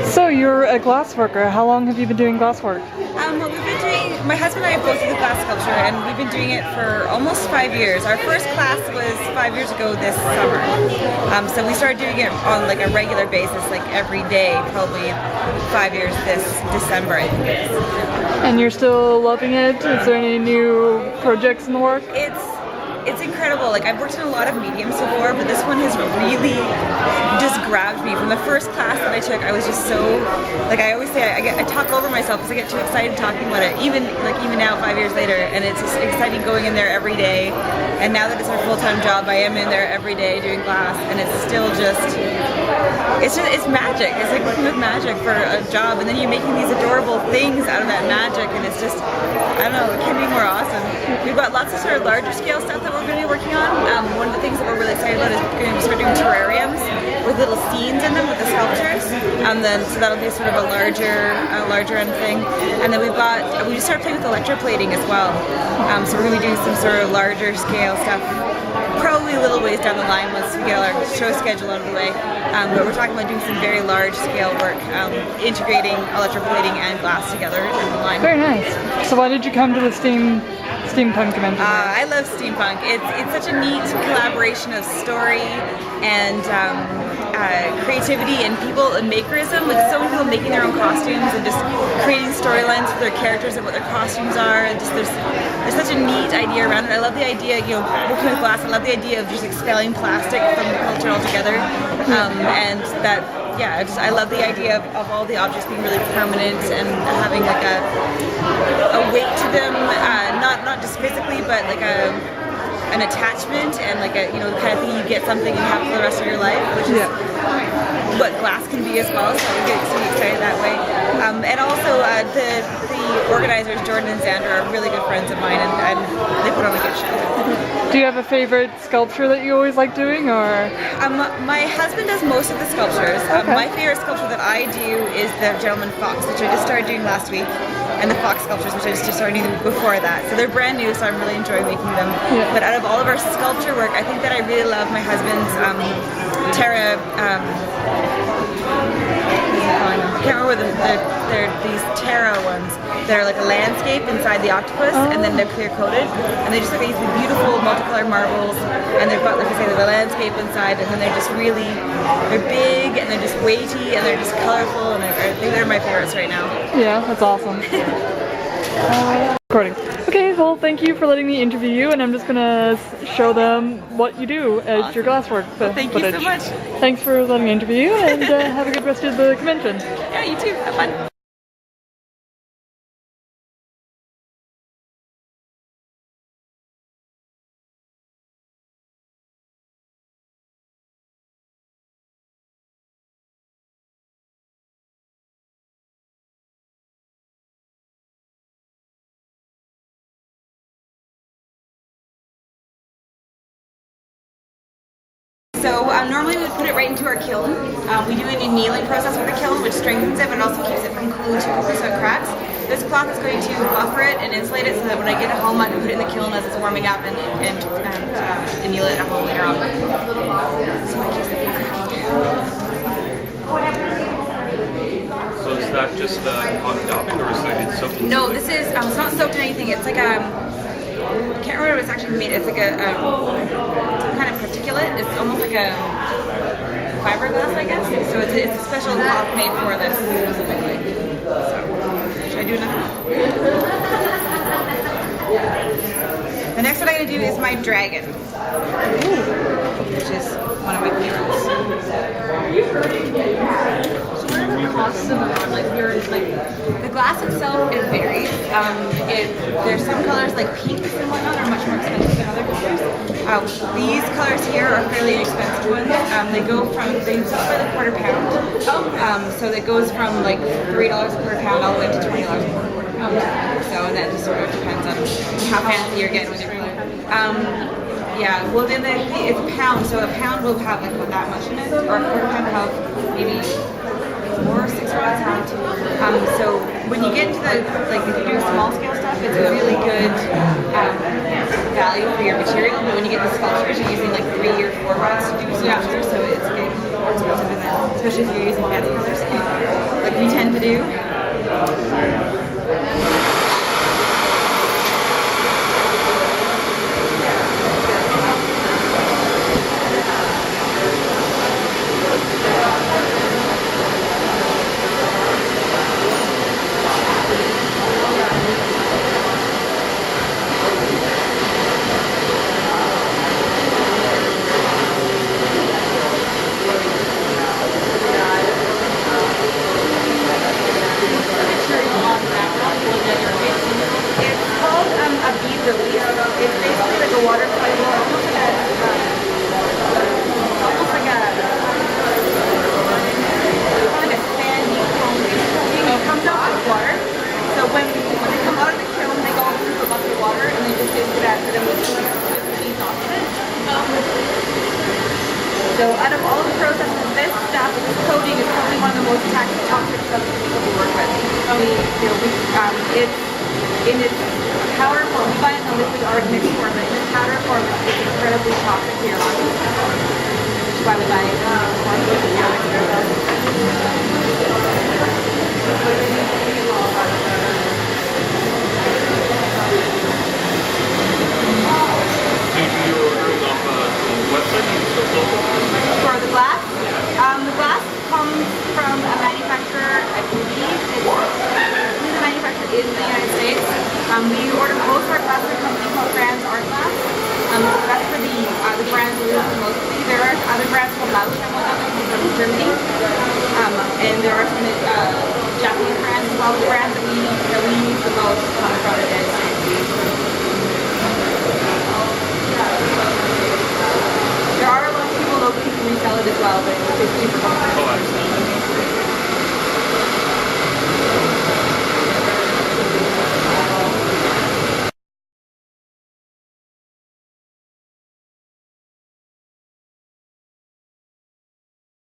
So you're a glass worker. How long have you been doing glass work? Well, we've been doing, my husband and I both do the glass sculpture, and we've been doing it for almost 5 years. Our first class was 5 years ago this summer. So we started doing it on like a regular basis, like every day, probably 5 years this December, I think it is. And you're still loving it? Is there any new projects in the work? It's incredible. Like, I've worked in a lot of mediums before, but this one has really just grabbed me. From the first class that I took, I was just so, like, I always say I talk over myself because I get too excited talking about it. Even now, 5 years later, and it's just exciting going in there every day. And now that it's our full-time job, I am in there every day doing glass, and it's still it's magic. It's like working with magic for a job, and then you're making these adorable things out of that magic, and it's just, I don't know, it can be more awesome. We've got lots of sort of larger scale stuff that we're going to be working on. One of the things that we're really excited about is we're going to start doing terrariums with little scenes in them with the sculptures, and then so that'll be sort of a larger end thing. And then we just started playing with electroplating as well. So we're going to be doing some sort of larger scale stuff, probably a little ways down the line once we get our show schedule out of the way. But we're talking about doing some very large scale work, integrating electroplating and glass together down the line. Very nice. So why did you come to the steampunk convention? I love steampunk. It's such a neat collaboration of story and creativity and people and makerism, with so many people making their own costumes and just creating storylines for their characters and what their costumes are. And just there's such a neat idea around it. I love the idea, working with glass. I love the idea of just expelling plastic from the culture altogether, and that. Yeah, I love the idea of all the objects being really permanent and having like a weight to them, not just physically, but like an attachment and like a the kind of thing you get something and have for the rest of your life, which is what glass can be as well. So I get excited that way. And also the organizers, Jordan and Xander, are really good friends of mine, and they put on a good show. Do you have a favorite sculpture that you always like doing, or? My husband does most of the sculptures. Okay. My favorite sculpture that I do is the Gentleman Fox, which I just started doing last week, and the Fox sculptures, which I just started doing before that. So they're brand new, so I'm really enjoying making them. Yeah. But out of all of our sculpture work, I think that I really love my husband's Terra. I can't remember they're these Terra ones that are like a landscape inside the octopus, and then they're clear coated, and they just look like these beautiful multicolored marbles, and they've got, like I say, the landscape inside, and then they're big and they're just weighty and they're just colorful, and I think they're my favorites right now. Yeah, that's awesome. Recording. Okay, well, thank you for letting me interview you, and I'm just gonna show them what you do as your glasswork Thank footage. you so much. Thanks for letting me interview you, and have a good rest of the convention. Yeah, you too. Have fun. So normally we would put it right into our kiln. We do an annealing process with the kiln, which strengthens it, but it also keeps it from cooling too quickly so it cracks. This cloth is going to buffer it and insulate it so that when I get it home, I can put it in the kiln as it's warming up and anneal it a little later on. So it keeps it So is that just on topping, or is it soaked in? No, this is, it's not soaked in anything. It's like I can't remember what it's actually made. It's like a kind of particulate. It's almost like a fiberglass, I guess. So it's a special cloth made for this specifically. So, should I do another? The next one I'm going to do is my dragon, which is one of my favorites. The glass itself, it varies. There's some colors like pinks and whatnot are much more expensive than other colors. These colors here are fairly inexpensive ones. They sell for the quarter pound. So it goes from like $3 a quarter pound all the way up to $20 a quarter pound. So that just sort of depends on how fancy you're getting with your color. Yeah, well then it's a pound, so a pound will have like that much in it, or a quarter pound will have maybe 4 or 6 rods on it. So when you get into the, like if you're doing small scale stuff, it's a really good value value for your material, but when you get the sculptures, you're using like 3 or 4 months to do sculptures, so it's getting more expensive than that, especially if you're using fancy colors, like we tend to do. It's called a bead release. It's basically like a water soluble, almost like a sandy foam. It comes out with water. So when they come out of the kiln, they go through a bucket of water and they just get that for them to squeeze off of it. So out of all the processes, this stuff, this coating is probably one of the most toxic substances that we work with. It's in its powder form. We buy it in the liquid art mix form, but in its powder form, it's incredibly toxic to your lungs. Which is why we buy it in the form. Do you ordering off the website? Do you still sell them? For the glass, the glass comes from a manufacturer, I believe the manufacturer is in the United States. We order most of our glass from a company called Brands Art Glass. That's for the brands we use mostly. There are other brands called Lausch and whatnot that come from Germany. And there are some Japanese brands as well. The brands that we use the most come from the United States. There are a lot of people locally who resell it as well, but it's super common. Oh, I see.